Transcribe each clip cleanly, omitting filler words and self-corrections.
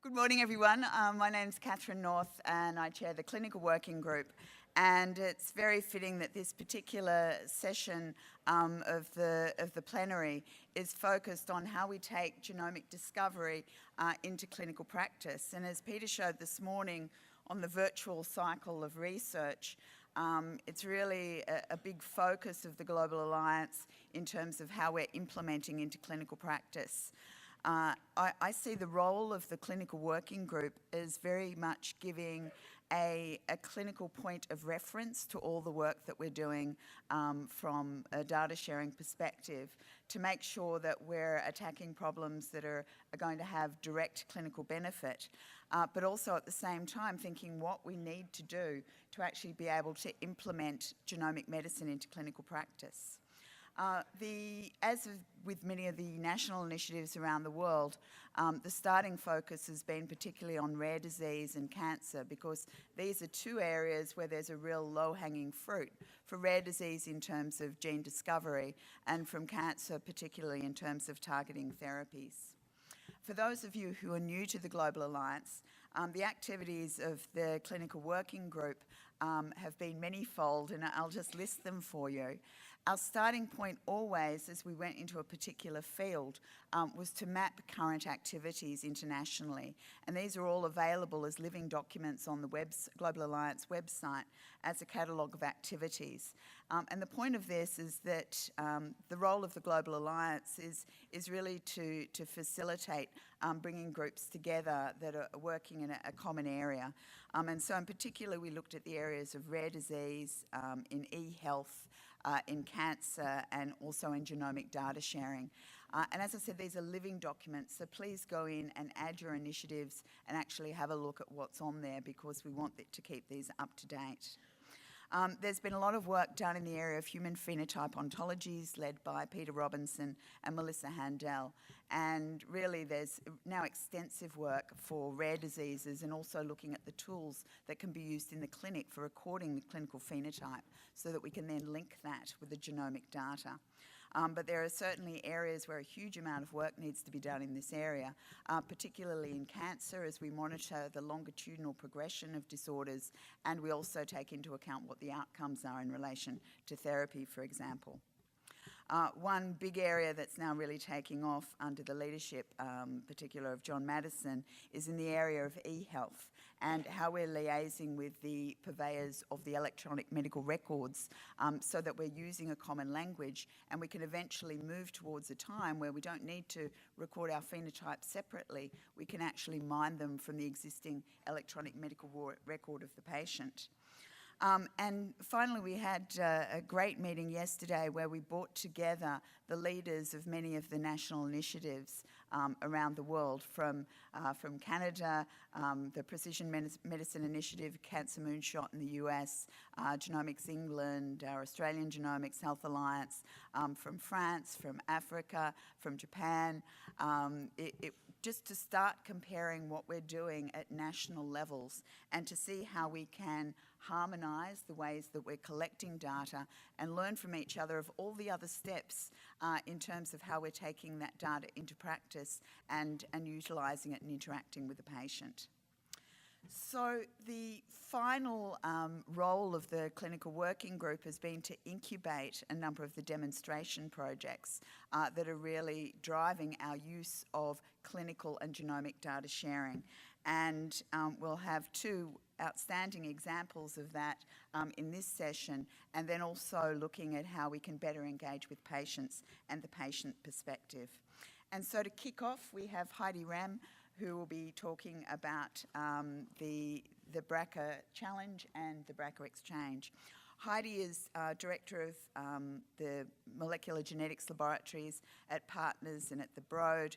Good morning, everyone. My name's Kathryn North, and I chair the Clinical Working Group. And it's very fitting that this particular session of the plenary is focused on how we take genomic discovery into clinical practice. And as Peter showed this morning on the virtual cycle of research, it's really a big focus of the Global Alliance in terms of how we're implementing into clinical practice. I see the role of the clinical working group as very much giving a clinical point of reference to all the work that we're doing from a data sharing perspective to make sure that we're attacking problems that are going to have direct clinical benefit, but also at the same time thinking what we need to do to actually be able to implement genomic medicine into clinical practice. As with many of the national initiatives around the world, the starting focus has been particularly on rare disease and cancer, because these are two areas where there's a real low-hanging fruit for rare disease in terms of gene discovery, and from cancer particularly in terms of targeting therapies. For those of you who are new to the Global Alliance, the activities of the Clinical Working Group have been many-fold, and I'll just list them for you. Our starting point always, as we went into a particular field, was to map current activities internationally. And these are all available as living documents on the Global Alliance website as a catalogue of activities. And the point of this is that the role of the Global Alliance is really to facilitate bringing groups together that are working in a common area. And so in particular, we looked at the areas of rare disease, in e-health, in cancer, and also in genomic data sharing. And as I said, these are living documents, so please go in and add your initiatives and actually have a look at what's on there, because we want to keep these up to date. There's been a lot of work done in the area of human phenotype ontologies led by Peter Robinson and Melissa Handel. And really there's now extensive work for rare diseases and also looking at the tools that can be used in the clinic for recording the clinical phenotype so that we can then link that with the genomic data. But there are certainly areas where a huge amount of work needs to be done in this area, particularly in cancer, as we monitor the longitudinal progression of disorders, and we also take into account what the outcomes are in relation to therapy, for example. One big area that's now really taking off under the leadership, particular of John Maddison, is in the area of e-health and how we're liaising with the purveyors of the electronic medical records so that we're using a common language, and we can eventually move towards a time where we don't need to record our phenotypes separately. We can actually mine them from the existing electronic medical record of the patient. And finally, we had a great meeting yesterday where we brought together the leaders of many of the national initiatives around the world, from Canada, the Precision Medicine Initiative, Cancer Moonshot in the US, Genomics England, our Australian Genomics Health Alliance, from France, from Africa, from Japan, just to start comparing what we're doing at national levels and to see how we can harmonise the ways that we're collecting data and learn from each other of all the other steps in terms of how we're taking that data into practice and utilising it and interacting with the patient. So the final role of the Clinical Working Group has been to incubate a number of the demonstration projects that are really driving our use of clinical and genomic data sharing. And we'll have two outstanding examples of that in this session, and then also looking at how we can better engage with patients and the patient perspective. And so to kick off, we have Heidi Ram, who will be talking about the BRCA challenge and the BRCA exchange. Heidi is director of the Molecular Genetics Laboratories at Partners and at the Broad,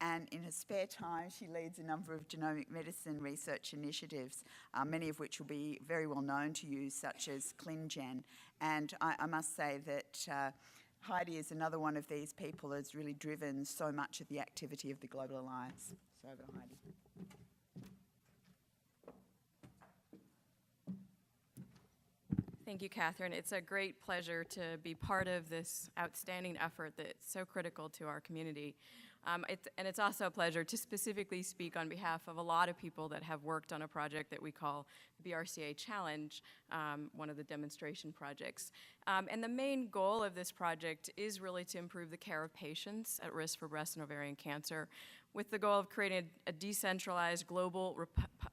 and in her spare time she leads a number of genomic medicine research initiatives, many of which will be very well known to you, such as ClinGen. And I must say that Heidi is another one of these people that's really driven so much of the activity of the Global Alliance. So over to Heidi. Thank you, Kathryn. It's a great pleasure to be part of this outstanding effort that's so critical to our community. And it's also a pleasure to specifically speak on behalf of a lot of people that have worked on a project that we call the BRCA Challenge, one of the demonstration projects. And the main goal of this project is really to improve the care of patients at risk for breast and ovarian cancer, with the goal of creating a decentralized global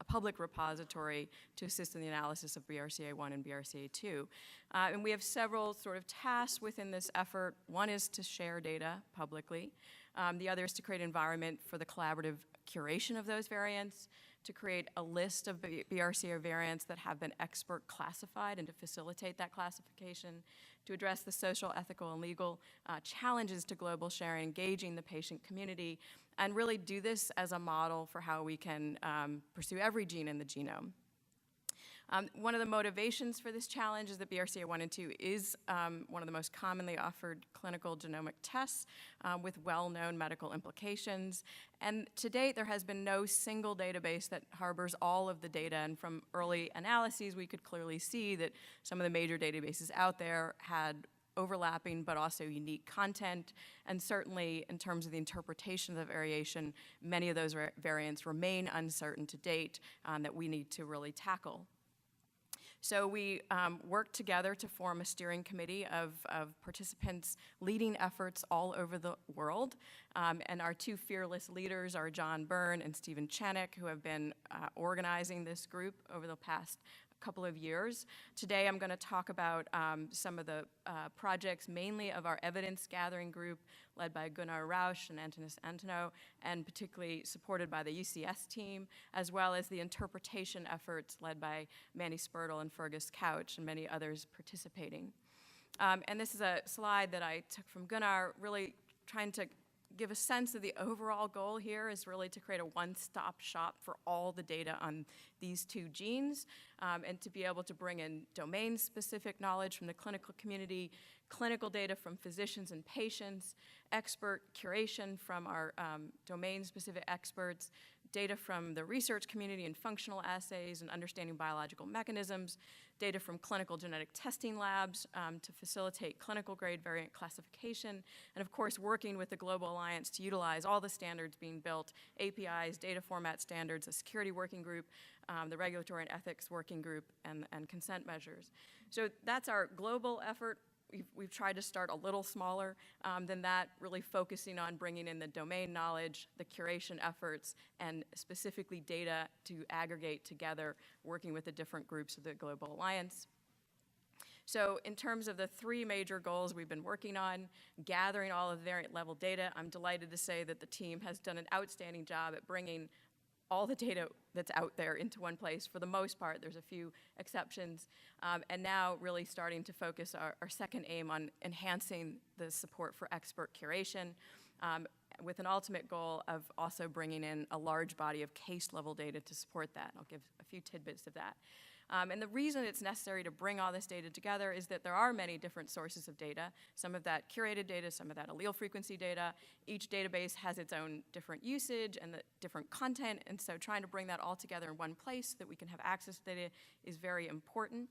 public repository to assist in the analysis of BRCA1 and BRCA2. And we have several sort of tasks within this effort. One is to share data publicly. The other is to create an environment for the collaborative curation of those variants, to create a list of BRCA variants that have been expert classified and to facilitate that classification, to address the social, ethical, and legal challenges to global sharing, engaging the patient community, and really do this as a model for how we can pursue every gene in the genome. One of the motivations for this challenge is that BRCA1 and 2 is one of the most commonly offered clinical genomic tests with well-known medical implications. And to date, there has been no single database that harbors all of the data. And from early analyses, we could clearly see that some of the major databases out there had overlapping but also unique content. And certainly in terms of the interpretation of the variation, many of those variants remain uncertain to date that we need to really tackle. So we worked together to form a steering committee of participants leading efforts all over the world. And our two fearless leaders are John Byrne and Stephen Chenick, who have been organizing this group over the past couple of years. Today I'm going to talk about some of the projects, mainly of our evidence gathering group led by Gunnar Rausch and Antonis Antonov, and particularly supported by the UCS team, as well as the interpretation efforts led by Manny Spurtle and Fergus Couch and many others participating. And this is a slide that I took from Gunnar, really trying to give a sense of the overall goal here is really to create a one-stop shop for all the data on these two genes, and to be able to bring in domain-specific knowledge from the clinical community, clinical data from physicians and patients, expert curation from our domain-specific experts, data from the research community and functional assays and understanding biological mechanisms, data from clinical genetic testing labs to facilitate clinical-grade variant classification, and of course working with the Global Alliance to utilize all the standards being built, APIs, data format standards, a security working group, the regulatory and ethics working group, and consent measures. So that's our global effort. We've tried to start a little smaller than that, really focusing on bringing in the domain knowledge, the curation efforts, and specifically data to aggregate together, working with the different groups of the Global Alliance. So in terms of the three major goals we've been working on, gathering all of the variant level data, I'm delighted to say that the team has done an outstanding job at bringing all the data that's out there into one place. For the most part, there's a few exceptions, and now really starting to focus our second aim on enhancing the support for expert curation, with an ultimate goal of also bringing in a large body of case-level data to support that. I'll give a few tidbits of that. And the reason it's necessary to bring all this data together is that there are many different sources of data, some of that curated data, some of that allele frequency data. Each database has its own different usage and the different content, and so trying to bring that all together in one place so that we can have access to data is very important.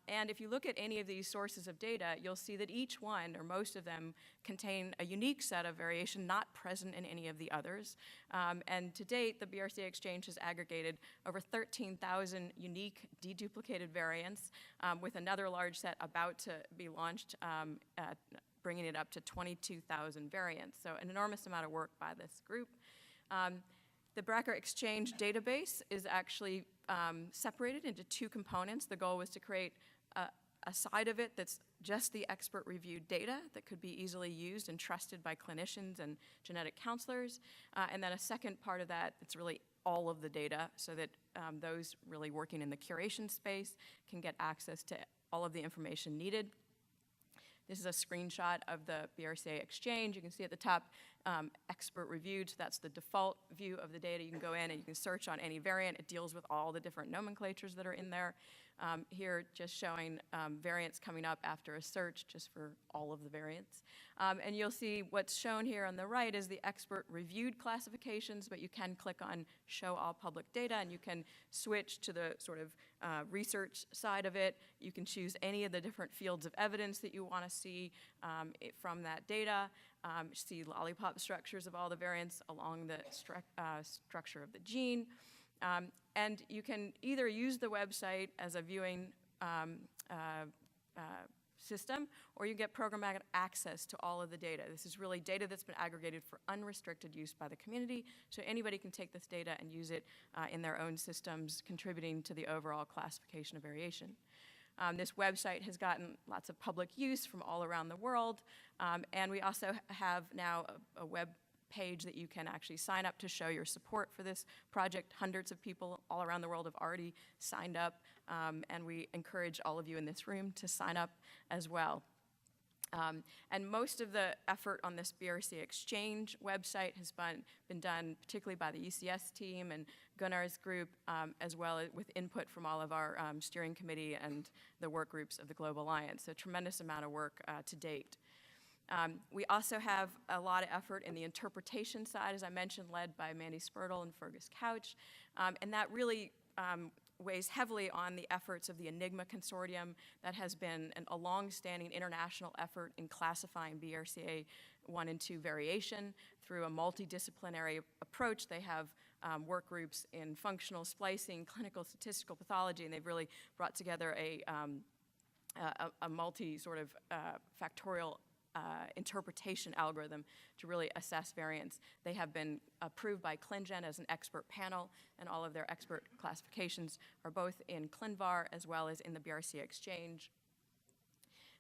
And if you look at any of these sources of data, you'll see that each one, or most of them, contain a unique set of variation not present in any of the others. And to date, the BRCA Exchange has aggregated over 13,000 unique deduplicated variants, with another large set about to be launched, bringing it up to 22,000 variants. So an enormous amount of work by this group. The BRCA Exchange database is actually separated into two components. The goal was to create a side of it that's just the expert reviewed data that could be easily used and trusted by clinicians and genetic counselors. And then a second part of that, it's really all of the data so that those really working in the curation space can get access to all of the information needed. This is a screenshot of the BRCA Exchange. You can see at the top expert reviewed. So that's the default view of the data. You can go in and you can search on any variant. It deals with all the different nomenclatures that are in there. Here, just showing variants coming up after a search, just for all of the variants. And you'll see what's shown here on the right is the expert reviewed classifications, but you can click on Show All Public Data, and you can switch to the sort of research side of it. You can choose any of the different fields of evidence that you want to see from that data. See lollipop structures of all the variants along the structure of the gene. And you can either use the website as a viewing system, or you get programmatic access to all of the data. This is really data that's been aggregated for unrestricted use by the community, so anybody can take this data and use it in their own systems, contributing to the overall classification of variation. This website has gotten lots of public use from all around the world, and we also have now a web page that you can actually sign up to show your support for this project. Hundreds of people all around the world have already signed up, and we encourage all of you in this room to sign up as well. And most of the effort on this BRCA Exchange website has been done particularly by the UCS team and Gunnar's group, as well as with input from all of our steering committee and the work groups of the Global Alliance. So a tremendous amount of work to date. We also have a lot of effort in the interpretation side, as I mentioned, led by Mandy Spurtle and Fergus Couch, and that really weighs heavily on the efforts of the Enigma Consortium. That has been a long-standing international effort in classifying BRCA 1 and 2 variation through a multidisciplinary approach. They have work groups in functional splicing, clinical statistical pathology, and they've really brought together a multi sort of factorial interpretation algorithm to really assess variants. They have been approved by ClinGen as an expert panel, and all of their expert classifications are both in Clinvar as well as in the BRCA Exchange.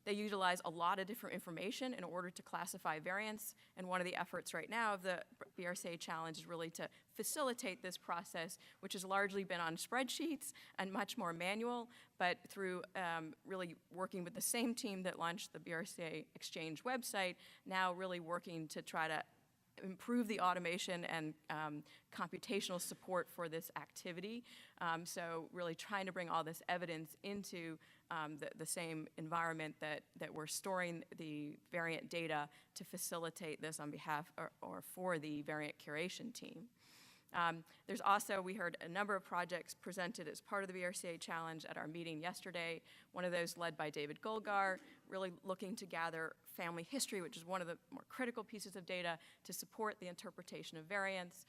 They utilize a lot of different information in order to classify variants, and one of the efforts right now of the BRCA Challenge is really to facilitate this process, which has largely been on spreadsheets and much more manual, but through really working with the same team that launched the BRCA Exchange website, now really working to try to improve the automation and computational support for this activity. So really trying to bring all this evidence into the same environment that we're storing the variant data to facilitate this on behalf or for the variant curation team. There's also, we heard a number of projects presented as part of the BRCA Challenge at our meeting yesterday. One of those led by David Golgar, really looking to gather family history, which is one of the more critical pieces of data to support the interpretation of variants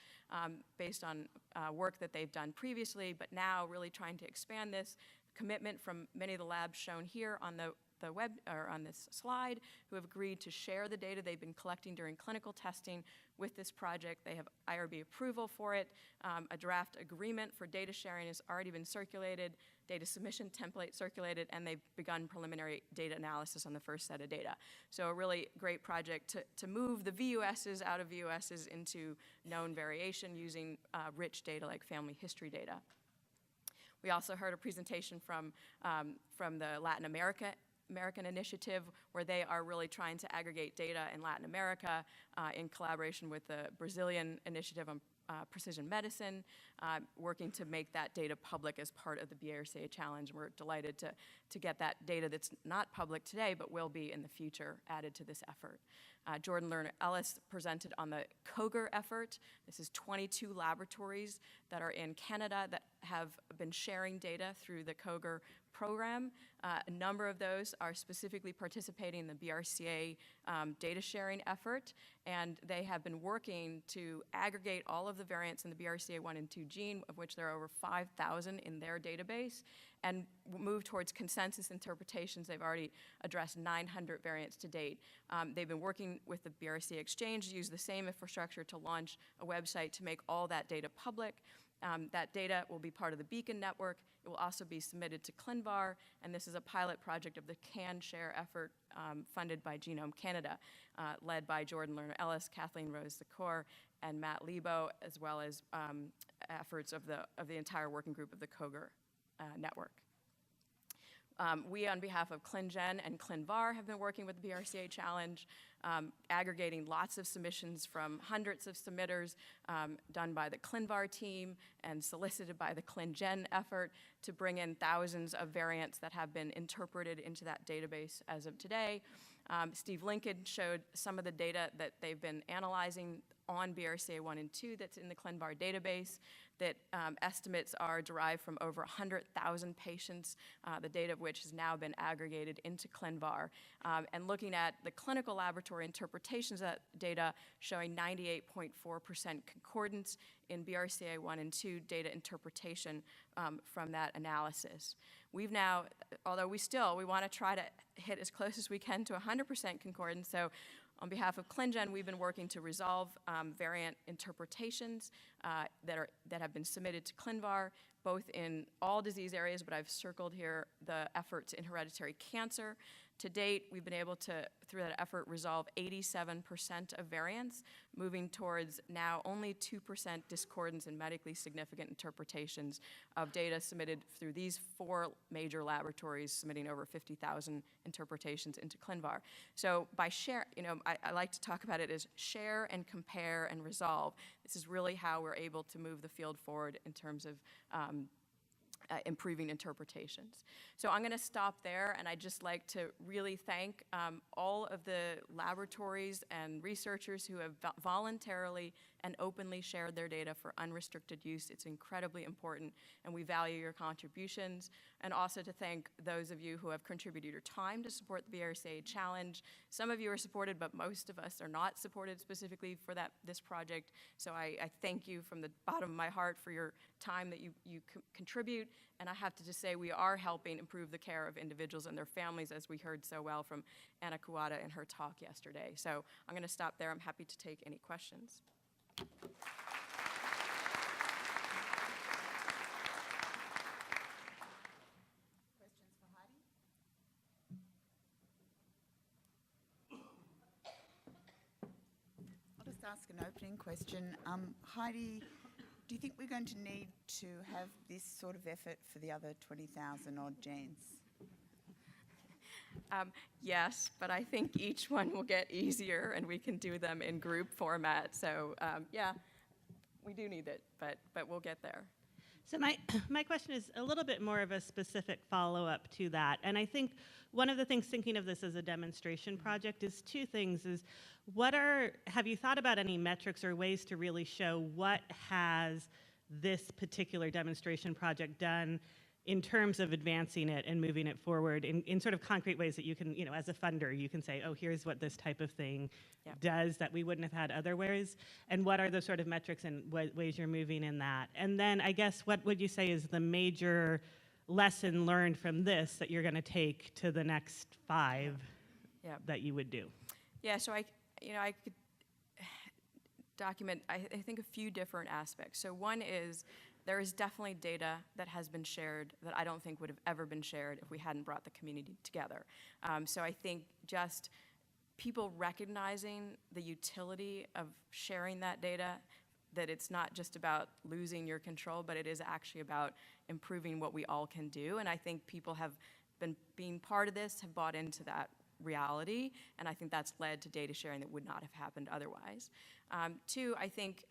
based on work that they've done previously, but now really trying to expand this commitment from many of the labs shown here on the web or on this slide, who have agreed to share the data they've been collecting during clinical testing with this project. They have IRB approval for it. A draft agreement for data sharing has already been circulated, data submission template circulated, and they've begun preliminary data analysis on the first set of data. So a really great project to move the VUSs out of VUSs into known variation using rich data like family history data. We also heard a presentation from the Latin American initiative, where they are really trying to aggregate data in Latin America in collaboration with the Brazilian initiative on precision medicine, working to make that data public as part of the BRCA Challenge. We're delighted to get that data that's not public today, but will be in the future, added to this effort. Jordan Lerner Ellis presented on the Koger effort. This is 22 laboratories that are in Canada that have been sharing data through the Koger program. A number of those are specifically participating in the BRCA data sharing effort, and they have been working to aggregate all of the variants in the BRCA 1 and 2 gene, of which there are over 5,000 in their database, and move towards consensus interpretations. They've already addressed 900 variants to date. They've been working with the BRCA Exchange to use the same infrastructure to launch a website to make all that data public. That data will be part of the Beacon network. It will also be submitted to Clinvar, and this is a pilot project of the CanShare effort funded by Genome Canada, led by Jordan Lerner Ellis, Kathleen Rose-Zakor, and Matt Lebo, as well as efforts of the entire working group of the Koger network. We, on behalf of ClinGen and Clinvar, have been working with the BRCA Challenge, aggregating lots of submissions from hundreds of submitters done by the Clinvar team and solicited by the ClinGen effort to bring in thousands of variants that have been interpreted into that database as of today. Steve Lincoln showed some of the data that they've been analyzing on BRCA1 and 2 that's in the Clinvar database, that estimates are derived from over 100,000 patients, the data of which has now been aggregated into Clinvar. And looking at the clinical laboratory interpretations of that data, showing 98.4% concordance in BRCA1 and 2 data interpretation from that analysis. We've now, although we want to try to hit as close as we can to 100% concordance, so on behalf of ClinGen, we've been working to resolve variant interpretations that have been submitted to Clinvar, both in all disease areas, but I've circled here the efforts in hereditary cancer. To date, we've been able to, through that effort, resolve 87% of variants, moving towards now only 2% discordance in medically significant interpretations of data submitted through these 4 major laboratories, submitting over 50,000 interpretations into Clinvar. So by share, I like to talk about it as share and compare and resolve. This is really how we're able to move the field forward in terms of improving interpretations. So I'm going to stop there, and I'd just like to really thank all of the laboratories and researchers who have voluntarily and openly shared their data for unrestricted use. It's incredibly important, and we value your contributions. And also to thank those of you who have contributed your time to support the BRCA Challenge. Some of you are supported, but most of us are not supported specifically for this project. So I thank you from the bottom of my heart for your time that you contribute. And I have to just say, we are helping improve the care of individuals and their families, as we heard so well from Anna Kuwata in her talk yesterday. So I'm going to stop there. I'm happy to take any questions. Questions for Heidi? I'll just ask an opening question. Heidi, do you think we're going to need to have this sort of effort for the other 20,000 odd genes? Yes, but I think each one will get easier, and we can do them in group format. So yeah, we do need it, but we'll get there. So my question is a little bit more of a specific follow-up to that. And I think one of the things, thinking of this as a demonstration project, is 2 things. Have you thought about any metrics or ways to really show what has this particular demonstration project done in terms of advancing it and moving it forward in sort of concrete ways that you can, as a funder, you can say, oh, here's what this type of thing does that we wouldn't have had otherwise, and what are the sort of metrics and ways you're moving in that? And then I guess, what would you say is the major lesson learned from this that you're going to take to the next 5 that you would do? Yeah, so I could document, I think, a few different aspects. So one is, there is definitely data that has been shared that I don't think would have ever been shared if we hadn't brought the community together. So I think just people recognizing the utility of sharing that data, that it's not just about losing your control, but it is actually about improving what we all can do. And I think people have been being part of this, have bought into that reality, and I think that's led to data sharing that would not have happened otherwise. 2, I think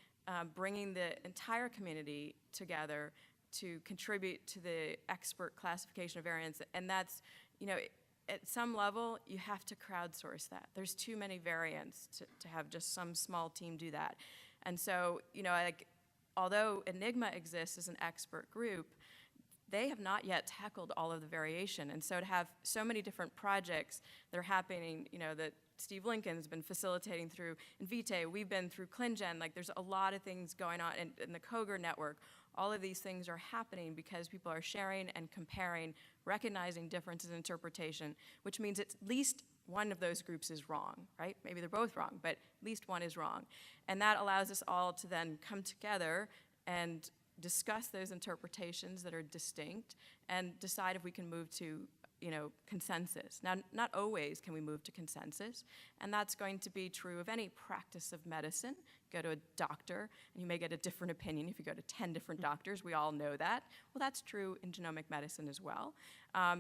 bringing the entire community together to contribute to the expert classification of variants, and that's, at some level, you have to crowdsource that. There's too many variants to have just some small team do that. And so, although Enigma exists as an expert group, they have not yet tackled all of the variation. And so to have so many different projects that are happening, that Steve Lincoln's been facilitating through Invitae, we've been through ClinGen, there's a lot of things going on in the Koger network. All of these things are happening because people are sharing and comparing, recognizing differences in interpretation, which means at least one of those groups is wrong, right? Maybe they're both wrong, but at least one is wrong. And that allows us all to then come together and discuss those interpretations that are distinct and decide if we can move to consensus. Now, not always can we move to consensus, and that's going to be true of any practice of medicine. Go to a doctor, and you may get a different opinion if you go to 10 different doctors. We all know that. Well, that's true in genomic medicine as well.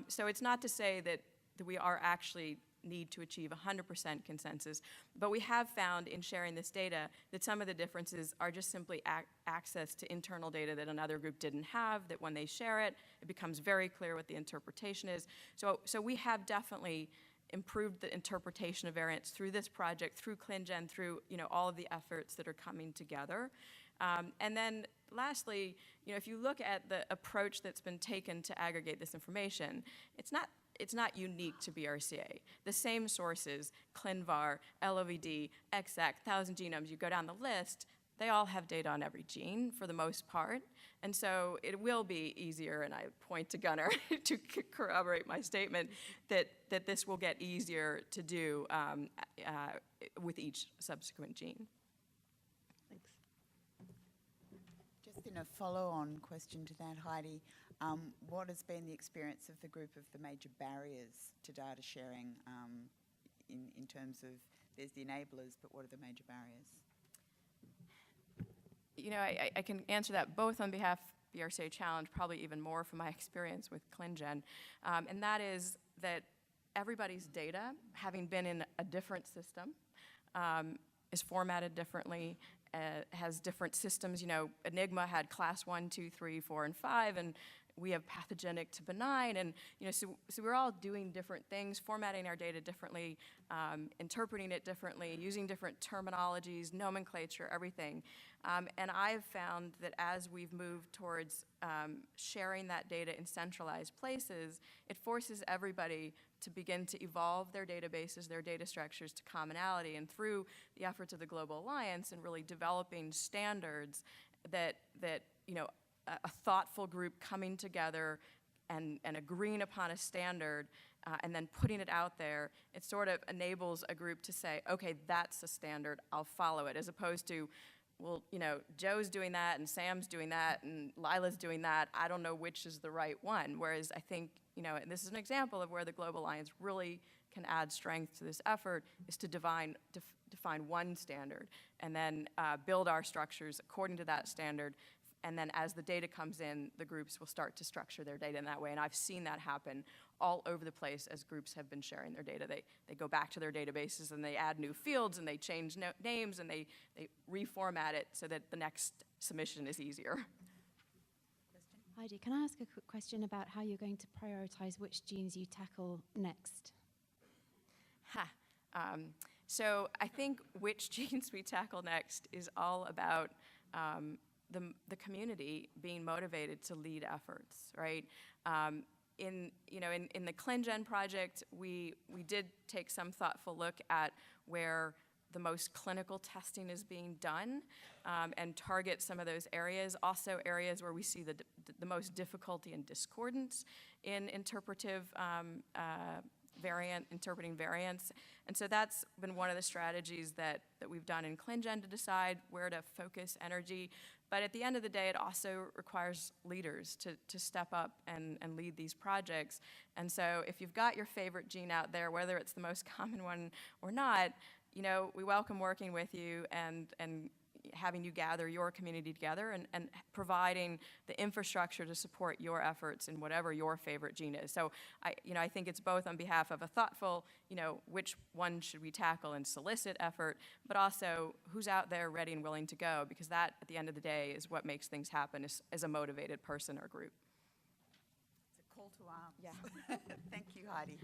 So it's not to say that we are actually need to achieve 100% consensus, but we have found in sharing this data that some of the differences are just simply access to internal data that another group didn't have, that when they share it, it becomes very clear what the interpretation is. So we have definitely improved the interpretation of variants through this project, through ClinGen, through all of the efforts that are coming together. And then lastly, if you look at the approach that's been taken to aggregate this information, it's not unique to BRCA. The same sources, Clinvar, LOVD, EXAC, 1,000 genomes, you go down the list, they all have data on every gene for the most part. And so it will be easier, and I point to Gunnar to corroborate my statement, that this will get easier to do with each subsequent gene. Thanks. Just in a follow-on question to that, Heidi, what has been the experience of the group of the major barriers to data sharing in terms of, there's the enablers, but what are the major barriers? I can answer that both on behalf of BRCA Challenge, probably even more from my experience with ClinGen, and that is that everybody's data, having been in a different system, is formatted differently, has different systems. Enigma had class 1, 2, 3, 4, and 5, and we have pathogenic to benign, and so we're all doing different things, formatting our data differently, interpreting it differently, using different terminologies, nomenclature, everything. And I've found that as we've moved towards sharing that data in centralized places, it forces everybody to begin to evolve their databases, their data structures to commonality, and through the efforts of the Global Alliance and really developing standards that a thoughtful group coming together and agreeing upon a standard and then putting it out there, it sort of enables a group to say, okay, that's a standard, I'll follow it, as opposed to, well, Joe's doing that and Sam's doing that and Lila's doing that, I don't know which is the right one. Whereas I think, and this is an example of where the Global Alliance really can add strength to this effort, is to define one standard and then build our structures according to that standard. And then as the data comes in, the groups will start to structure their data in that way. And I've seen that happen all over the place as groups have been sharing their data. They go back to their databases and they add new fields and they change names and they reformat it so that the next submission is easier. Heidi, can I ask a quick question about how you're going to prioritize which genes you tackle next? So I think which genes we tackle next is all about the community being motivated to lead efforts, right? In the ClinGen project, we did take some thoughtful look at where the most clinical testing is being done and target some of those areas. Also areas where we see the most difficulty and discordance in interpreting variants. And so that's been one of the strategies that we've done in ClinGen to decide where to focus energy. But at the end of the day, it also requires leaders to step up and lead these projects. And so if you've got your favorite gene out there, whether it's the most common one or not, we welcome working with you and having you gather your community together and providing the infrastructure to support your efforts in whatever your favorite gene is. So I think it's both on behalf of a thoughtful, which one should we tackle and solicit effort, but also who's out there ready and willing to go, because that, at the end of the day, is what makes things happen as a motivated person or group. It's a call to arms. Yeah. Thank you, Heidi.